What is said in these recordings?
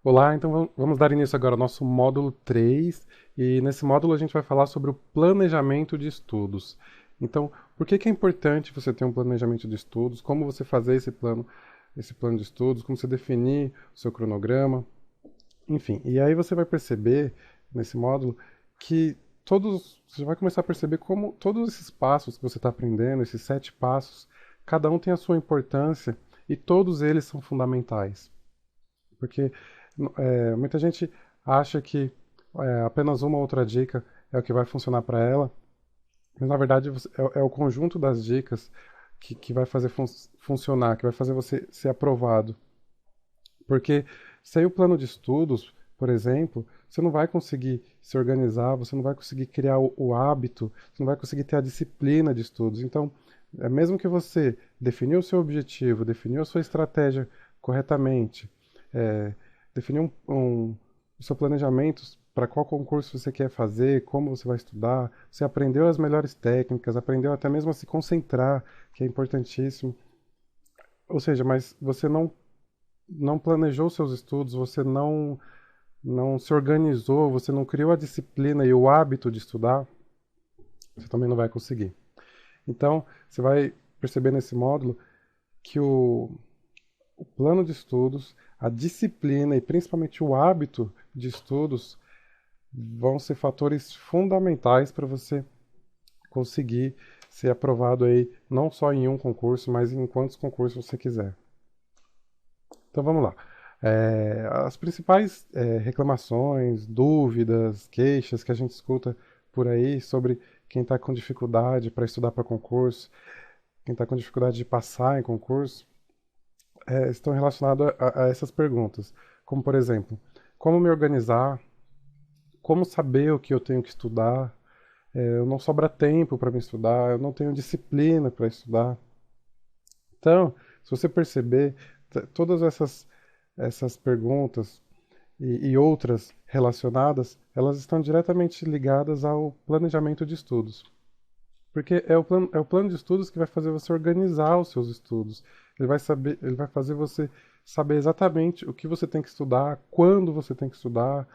Olá, então vamos dar início agora ao nosso módulo 3 e nesse módulo a gente vai falar sobre o planejamento de estudos. Então, por que que é importante você ter um planejamento de estudos, como você fazer esse plano de estudos, como você definir o seu cronograma, enfim. E aí você vai perceber nesse módulo que você vai começar a perceber como todos esses passos que você está aprendendo, esses 7 passos, cada um tem a sua importância e todos eles são fundamentais. Porque muita gente acha que apenas uma ou outra dica é o que vai funcionar para ela, mas na verdade é o conjunto das dicas que vai fazer funcionar, que vai fazer você ser aprovado. Porque sem o plano de estudos, por exemplo, você não vai conseguir se organizar, você não vai conseguir criar o hábito, você não vai conseguir ter a disciplina de estudos. Então, mesmo que você definiu o seu objetivo, definiu a sua estratégia corretamente, é, definiu o seu planejamento para qual concurso você quer fazer, como você vai estudar, você aprendeu as melhores técnicas, aprendeu até mesmo a se concentrar, que é importantíssimo. Ou seja, mas você não planejou seus estudos, você não se organizou, você não criou a disciplina e o hábito de estudar, você também não vai conseguir. Então, você vai perceber nesse módulo que o plano de estudos, a disciplina e principalmente o hábito de estudos vão ser fatores fundamentais para você conseguir ser aprovado aí não só em um concurso, mas em quantos concursos você quiser. Então vamos lá. As principais reclamações, dúvidas, queixas que a gente escuta por aí sobre quem está com dificuldade para estudar para concurso, quem está com dificuldade de passar em concurso, estão relacionadas a essas perguntas. Como, por exemplo, como me organizar, como saber o que eu tenho que estudar, eu não sobra tempo para me estudar, eu não tenho disciplina para estudar. Então, se você perceber, todas essas perguntas e outras relacionadas, elas estão diretamente ligadas ao planejamento de estudos. Porque é o plano de estudos que vai fazer você organizar os seus estudos. Ele vai fazer você saber exatamente o que você tem que estudar, quando você tem que estudar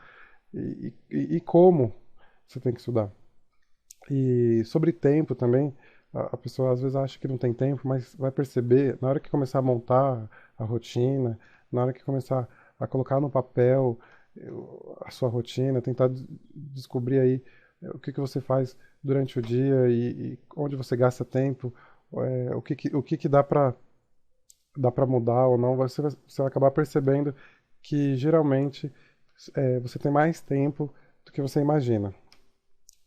e como você tem que estudar. E sobre tempo também, a pessoa às vezes acha que não tem tempo, mas vai perceber, na hora que começar a montar a rotina, na hora que começar a colocar no papel a sua rotina, tentar descobrir aí o que que você faz durante o dia e onde você gasta tempo, o que que dá para mudar ou não, você vai acabar percebendo que geralmente você tem mais tempo do que você imagina.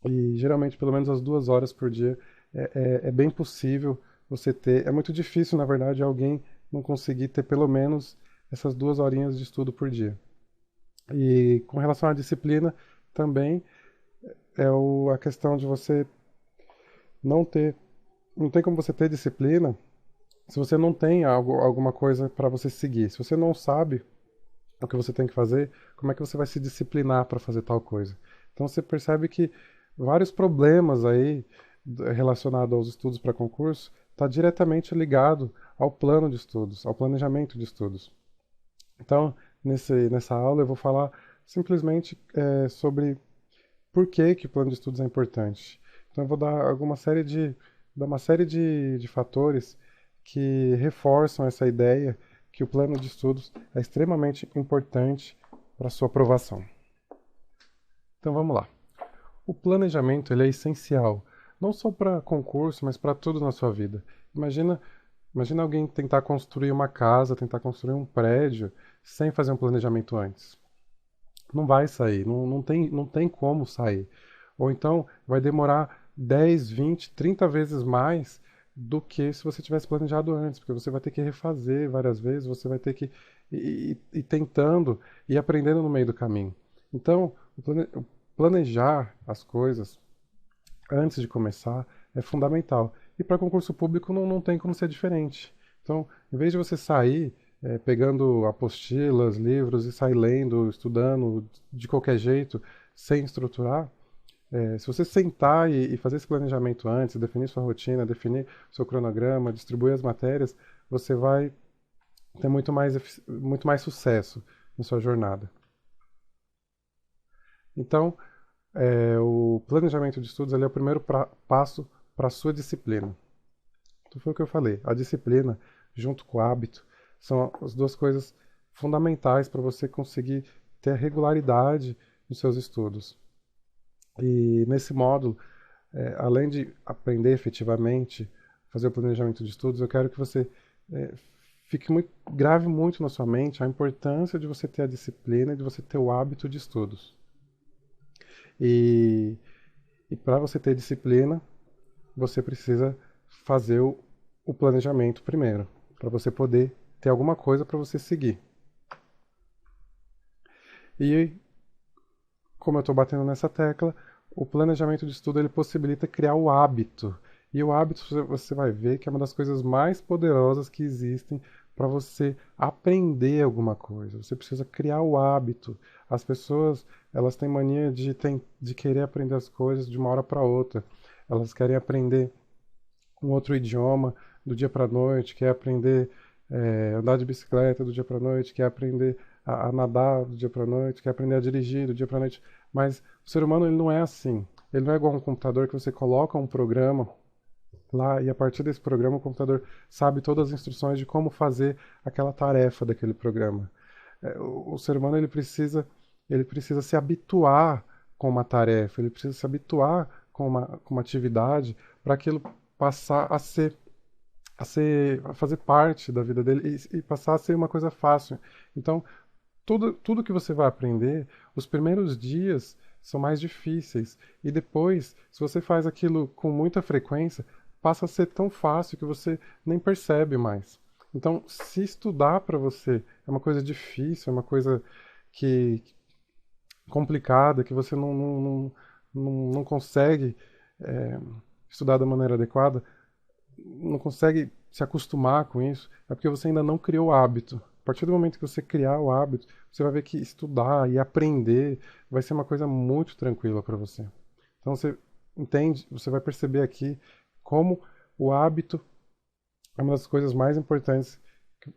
E geralmente, pelo menos as 2 horas por dia, é bem possível você ter. É muito difícil, na verdade, alguém não conseguir ter pelo menos essas 2 horinhas de estudo por dia. E com relação à disciplina, também a questão de você não ter. Não tem como você ter disciplina se você não tem alguma coisa para você seguir. Se você não sabe o que você tem que fazer, como é que você vai se disciplinar para fazer tal coisa? Então você percebe que vários problemas aí relacionados aos estudos para concurso está diretamente ligado ao plano de estudos, ao planejamento de estudos. Então, nessa aula eu vou falar simplesmente sobre por que que o plano de estudos é importante. Então eu vou dar uma série de fatores que reforçam essa ideia que o plano de estudos é extremamente importante para a sua aprovação. Então vamos lá. O planejamento ele é essencial, não só para concurso, mas para tudo na sua vida. Imagina, imagina alguém tentar construir uma casa, tentar construir um prédio sem fazer um planejamento antes. Não vai sair, não tem como sair. Ou então vai demorar 10, 20, 30 vezes mais do que se você tivesse planejado antes, porque você vai ter que refazer várias vezes, você vai ter que ir tentando e aprendendo no meio do caminho. Então, o planejar as coisas antes de começar é fundamental. E para concurso público não tem como ser diferente. Então, em vez de você sair pegando apostilas, livros e sair lendo, estudando de qualquer jeito, sem estruturar, se você sentar e fazer esse planejamento antes, definir sua rotina, definir seu cronograma, distribuir as matérias, você vai ter muito mais sucesso. na sua jornada. Então, o planejamento de estudos ele é o primeiro passo para a sua disciplina. Então foi o que eu falei. A disciplina, junto com o hábito, são as duas coisas fundamentais para você conseguir ter a regularidade nos seus estudos. E nesse módulo, além de aprender efetivamente, fazer o planejamento de estudos, eu quero que você grave muito na sua mente a importância de você ter a disciplina e de você ter o hábito de estudos. E para você ter disciplina, você precisa fazer o planejamento primeiro, para você poder ter alguma coisa para você seguir. E, como eu estou batendo nessa tecla, o planejamento de estudo ele possibilita criar o hábito. E o hábito você vai ver que é uma das coisas mais poderosas que existem para você aprender alguma coisa. Você precisa criar o hábito. As pessoas elas têm mania de querer aprender as coisas de uma hora para outra. Elas querem aprender um outro idioma do dia para a noite, quer aprender andar de bicicleta do dia para a noite, quer aprender a nadar do dia para a noite, quer aprender a dirigir do dia para a noite. Mas o ser humano ele não é assim. Ele não é igual a um computador que você coloca um programa lá e a partir desse programa o computador sabe todas as instruções de como fazer aquela tarefa daquele programa. O ser humano ele precisa se habituar com uma tarefa, ele precisa se habituar com uma atividade para aquilo passar a fazer parte da vida dele e passar a ser uma coisa fácil. Então, tudo que você vai aprender, os primeiros dias são mais difíceis. E depois, se você faz aquilo com muita frequência, passa a ser tão fácil que você nem percebe mais. Então, se estudar para você é uma coisa difícil, é uma coisa que complicada, que você não consegue estudar da maneira adequada, não consegue se acostumar com isso, é porque você ainda não criou o hábito. A partir do momento que você criar o hábito, você vai ver que estudar e aprender vai ser uma coisa muito tranquila para você. Então você entende, você vai perceber aqui como o hábito é uma das coisas mais importantes.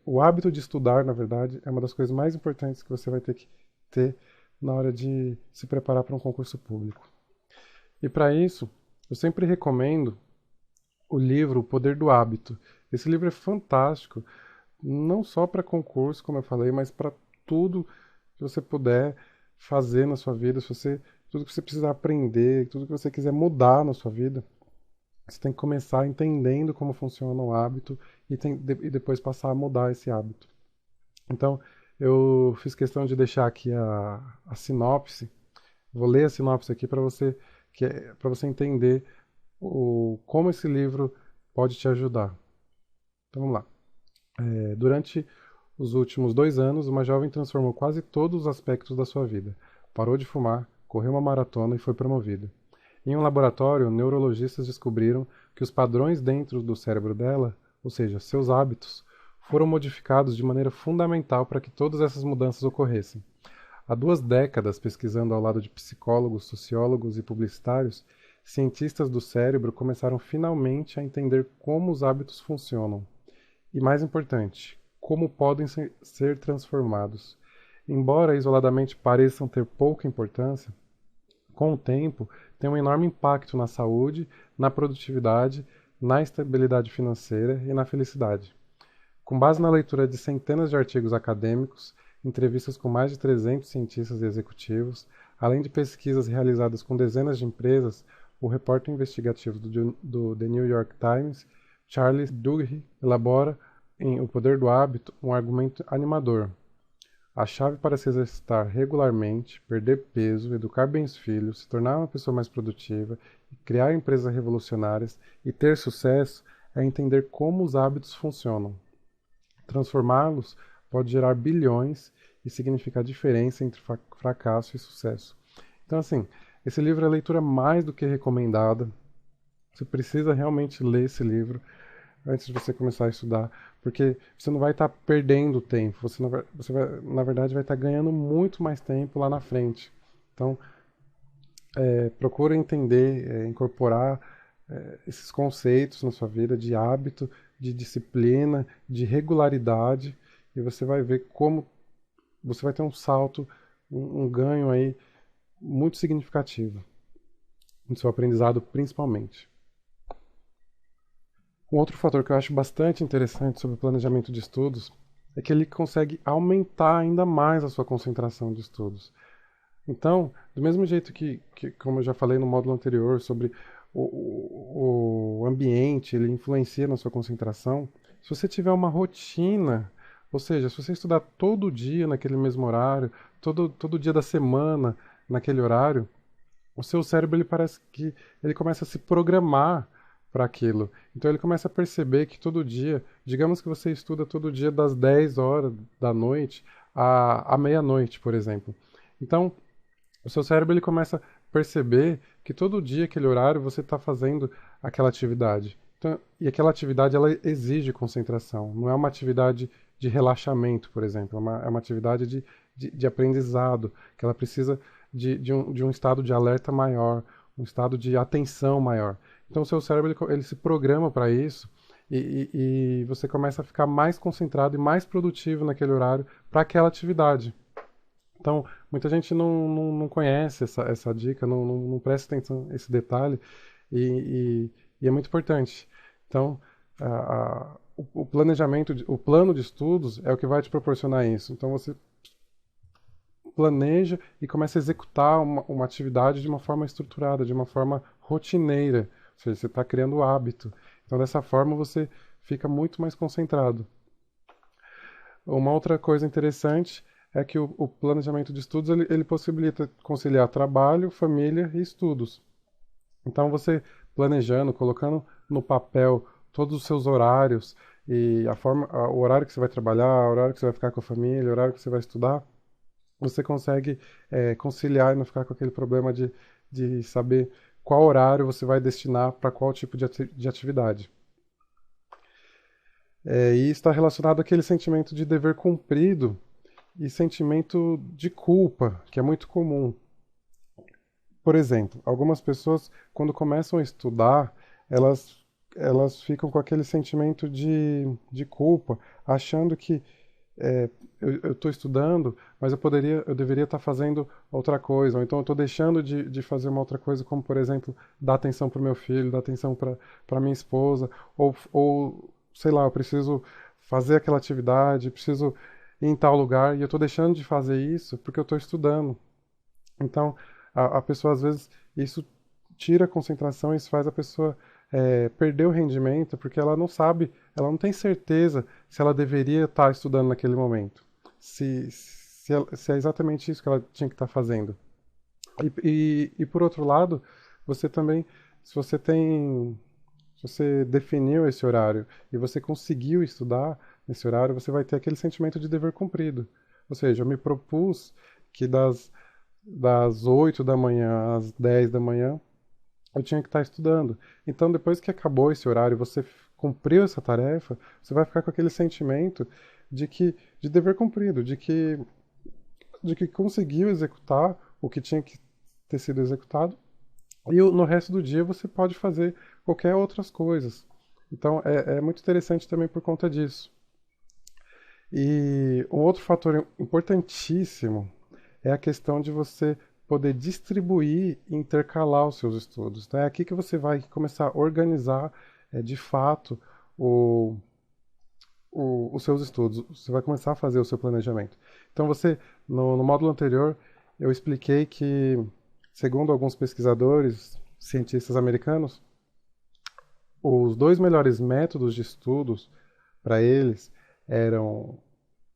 O hábito de estudar, na verdade, é uma das coisas mais importantes que você vai ter que ter na hora de se preparar para um concurso público. E para isso, eu sempre recomendo o livro O Poder do Hábito. Esse livro é fantástico, não só para concurso, como eu falei, mas para tudo que você puder fazer na sua vida, tudo que você precisar aprender, tudo que você quiser mudar na sua vida, você tem que começar entendendo como funciona o hábito e depois passar a mudar esse hábito. Então, eu fiz questão de deixar aqui a sinopse. Vou ler a sinopse aqui para você entender como esse livro pode te ajudar. Então vamos lá. Durante os últimos 2 anos, uma jovem transformou quase todos os aspectos da sua vida. Parou de fumar, correu uma maratona e foi promovida. Em um laboratório, neurologistas descobriram que os padrões dentro do cérebro dela, ou seja, seus hábitos, foram modificados de maneira fundamental para que todas essas mudanças ocorressem. Há 2 décadas, pesquisando ao lado de psicólogos, sociólogos e publicitários, cientistas do cérebro começaram finalmente a entender como os hábitos funcionam. E mais importante, como podem ser transformados. Embora isoladamente pareçam ter pouca importância, com o tempo, tem um enorme impacto na saúde, na produtividade, na estabilidade financeira e na felicidade. Com base na leitura de centenas de artigos acadêmicos, entrevistas com mais de 300 cientistas e executivos, além de pesquisas realizadas com dezenas de empresas, o repórter investigativo do The New York Times, Charles Duhigg, elabora em O Poder do Hábito um argumento animador. A chave para se exercitar regularmente, perder peso, educar bem os filhos, se tornar uma pessoa mais produtiva, criar empresas revolucionárias e ter sucesso é entender como os hábitos funcionam. Transformá-los pode gerar bilhões e significar a diferença entre fracasso e sucesso. Então, assim, esse livro é a leitura mais do que recomendada. Você precisa realmente ler esse livro antes de você começar a estudar, porque você não vai estar perdendo tempo, você vai, na verdade, vai estar ganhando muito mais tempo lá na frente. Então, procura entender, incorporar esses conceitos na sua vida de hábito, de disciplina, de regularidade, e você vai ver como você vai ter um salto, um ganho aí muito significativo no seu aprendizado, principalmente. Um outro fator que eu acho bastante interessante sobre o planejamento de estudos é que ele consegue aumentar ainda mais a sua concentração de estudos. Então, do mesmo jeito que como eu já falei no módulo anterior, sobre o ambiente, ele influencia na sua concentração, se você tiver uma rotina, ou seja, se você estudar todo dia naquele mesmo horário, todo dia da semana naquele horário, o seu cérebro ele parece que ele começa a se programar para aquilo. Então ele começa a perceber que todo dia, digamos que você estuda todo dia das 10 horas da noite à meia-noite, por exemplo. Então, o seu cérebro ele começa a perceber que todo dia, aquele horário, você está fazendo aquela atividade. Então, e aquela atividade ela exige concentração. Não é uma atividade de relaxamento, por exemplo. É uma atividade de aprendizado, que ela precisa de um estado de alerta maior, um estado de atenção maior. Então, o seu cérebro ele se programa para isso e você começa a ficar mais concentrado e mais produtivo naquele horário para aquela atividade. Então, muita gente não conhece essa dica, não presta atenção nesse detalhe, e é muito importante. Então, o planejamento, o plano de estudos é o que vai te proporcionar isso. Então, você planeja e começa a executar uma atividade de uma forma estruturada, de uma forma rotineira. Ou seja, você está criando o hábito. Então, dessa forma, você fica muito mais concentrado. Uma outra coisa interessante é que o planejamento de estudos ele possibilita conciliar trabalho, família e estudos. Então você planejando, colocando no papel todos os seus horários e o horário que você vai trabalhar, o horário que você vai ficar com a família, o horário que você vai estudar, você consegue conciliar e não ficar com aquele problema de saber qual horário você vai destinar para qual tipo de atividade. E está relacionado àquele sentimento de dever cumprido e sentimento de culpa, que é muito comum. Por exemplo, algumas pessoas, quando começam a estudar, elas ficam com aquele sentimento de culpa, achando que eu estou estudando, mas eu deveria estar fazendo outra coisa, ou então eu estou deixando de fazer uma outra coisa, como, por exemplo, dar atenção para o meu filho, dar atenção para minha esposa, ou, sei lá, eu preciso fazer aquela atividade, preciso em tal lugar e eu estou deixando de fazer isso porque eu estou estudando. Então, a pessoa, às vezes, isso tira a concentração e isso faz a pessoa perder o rendimento porque ela não sabe, ela não tem certeza se ela deveria estar estudando naquele momento. Se é exatamente isso que ela tinha que estar fazendo. E por outro lado, você também, se você definiu esse horário e você conseguiu estudar nesse horário, você vai ter aquele sentimento de dever cumprido. Ou seja, eu me propus que das 8 da manhã às 10 da manhã eu tinha que estar estudando. Então, depois que acabou esse horário, você cumpriu essa tarefa, você vai ficar com aquele sentimento de dever cumprido, de que conseguiu executar o que tinha que ter sido executado. E no resto do dia você pode fazer qualquer outras coisas. Então é muito interessante também por conta disso. E um outro fator importantíssimo é a questão de você poder distribuir e intercalar os seus estudos. Então é aqui que você vai começar a organizar de fato os seus estudos. Você vai começar a fazer o seu planejamento. Então no módulo anterior, eu expliquei que, segundo alguns pesquisadores, cientistas americanos, os dois melhores métodos de estudos para eles eram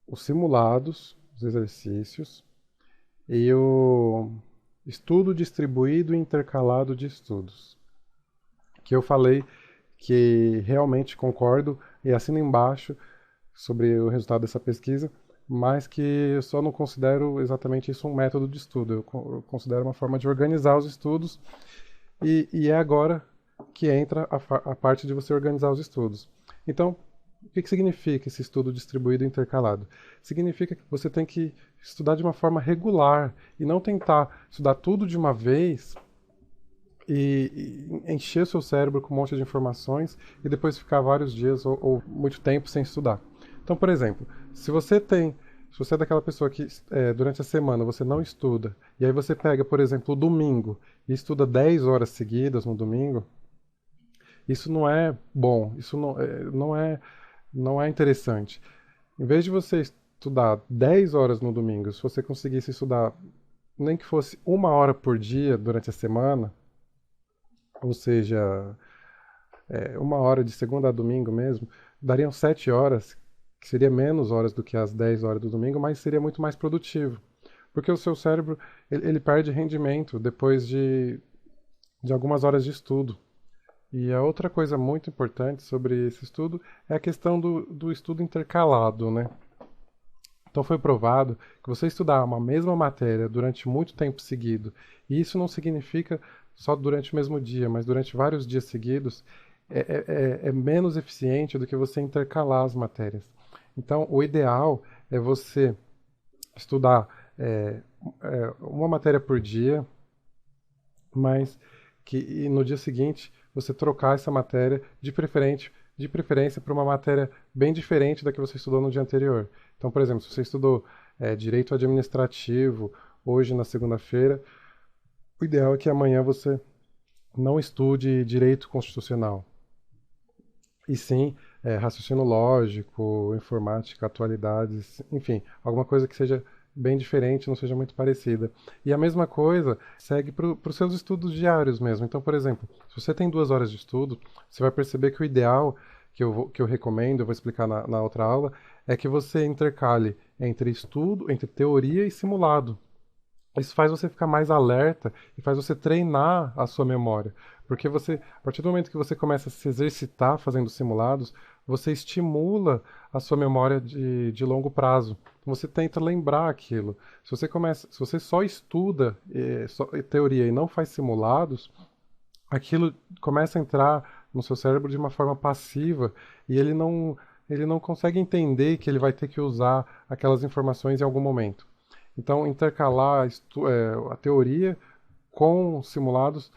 os simulados, os exercícios, e o estudo distribuído e intercalado de estudos. Que eu falei que realmente concordo e assino embaixo sobre o resultado dessa pesquisa, mas que eu só não considero exatamente isso um método de estudo. Eu considero uma forma de organizar os estudos e é agora que entra a parte de você organizar os estudos. Então, o que significa esse estudo distribuído e intercalado? Significa que você tem que estudar de uma forma regular e não tentar estudar tudo de uma vez e encher o seu cérebro com um monte de informações e depois ficar vários dias ou muito tempo sem estudar. Então, por exemplo, se você tem se você é daquela pessoa que durante a semana você não estuda, e aí você pega, por exemplo, o domingo e estuda 10 horas seguidas no domingo, isso não é bom, isso não é interessante. Em vez de você estudar 10 horas no domingo, se você conseguisse estudar nem que fosse 1 hora por dia durante a semana, ou seja, 1 hora de segunda a domingo mesmo, dariam 7 horas, que seria menos horas do que as 10 horas do domingo, mas seria muito mais produtivo. Porque o seu cérebro, ele perde rendimento depois de algumas horas de estudo. E a outra coisa muito importante sobre esse estudo é a questão do estudo intercalado, né? Então foi provado que você estudar uma mesma matéria durante muito tempo seguido, e isso não significa só durante o mesmo dia, mas durante vários dias seguidos, é menos eficiente do que você intercalar as matérias. Então, o ideal é você estudar uma matéria por dia, mas que e no dia seguinte você trocar essa matéria de preferência para uma matéria bem diferente da que você estudou no dia anterior. Então, por exemplo, se você estudou direito administrativo hoje na segunda-feira, o ideal é que amanhã você não estude direito constitucional. E sim, raciocínio lógico, informática, atualidades, enfim, alguma coisa que seja bem diferente, não seja muito parecida. E a mesma coisa segue para os seus estudos diários mesmo. Então, por exemplo, se você tem 2 horas de estudo, você vai perceber que o ideal que eu recomendo, eu vou explicar na outra aula, é que você intercale entre estudo, entre teoria e simulado. Isso faz você ficar mais alerta e faz você treinar a sua memória. Porque você, a partir do momento que você começa a se exercitar fazendo simulados, você estimula a sua memória de longo prazo. Você tenta lembrar aquilo. Se você só estuda só teoria e não faz simulados, aquilo começa a entrar no seu cérebro de uma forma passiva e ele não consegue entender que ele vai ter que usar aquelas informações em algum momento. Então, intercalar a teoria com simulados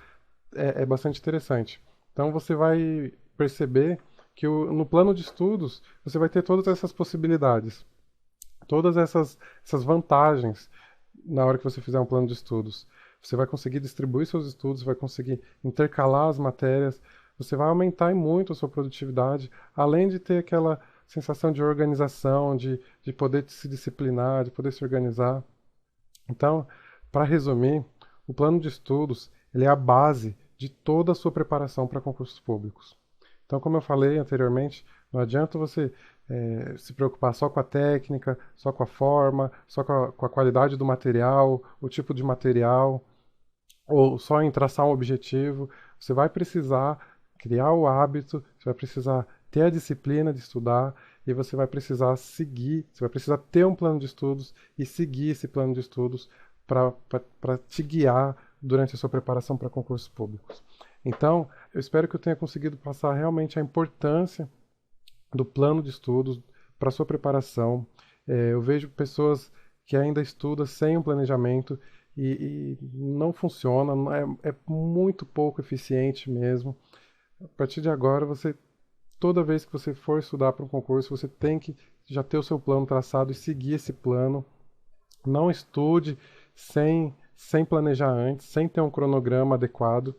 é bastante interessante. Então, você vai perceber que no plano de estudos você vai ter todas essas possibilidades, todas essas vantagens na hora que você fizer um plano de estudos. Você vai conseguir distribuir seus estudos, vai conseguir intercalar as matérias, você vai aumentar muito a sua produtividade, além de ter aquela sensação de organização, de poder se disciplinar, de poder se organizar. Então, para resumir, o plano de estudos ele é a base de toda a sua preparação para concursos públicos. Então, como eu falei anteriormente, não adianta você se preocupar só com a técnica, só com a forma, só com a qualidade do material, o tipo de material, ou só em traçar um objetivo. Você vai precisar criar o hábito, você vai precisar ter a disciplina de estudar e você vai precisar seguir, você vai precisar ter um plano de estudos e seguir esse plano de estudos para te guiar durante a sua preparação para concursos públicos. Então, eu espero que eu tenha conseguido passar realmente a importância do plano de estudos para a sua preparação. Eu vejo pessoas que ainda estudam sem um planejamento e não funciona, é muito pouco eficiente mesmo. A partir de agora, toda vez que você for estudar para um concurso, você tem que já ter o seu plano traçado e seguir esse plano. Não estude sem planejar antes, sem ter um cronograma adequado.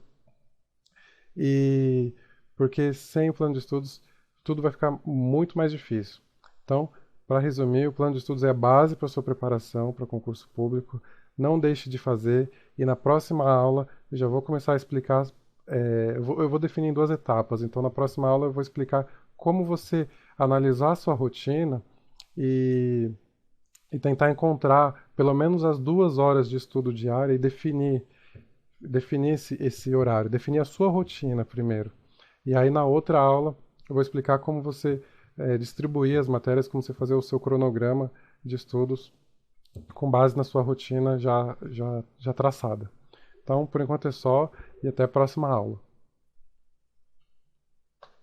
E porque sem o plano de estudos, tudo vai ficar muito mais difícil. Então, para resumir, o plano de estudos é a base para a sua preparação para concurso público. Não deixe de fazer. E na próxima aula, eu já vou começar a explicar. Eu vou definir em 2 etapas. Então, na próxima aula, eu vou explicar como você analisar a sua rotina e tentar encontrar pelo menos as 2 horas de estudo diário e definir esse horário, definir a sua rotina primeiro. E aí, na outra aula, eu vou explicar como você distribuir as matérias, como você fazer o seu cronograma de estudos com base na sua rotina já traçada. Então, por enquanto é só e até a próxima aula.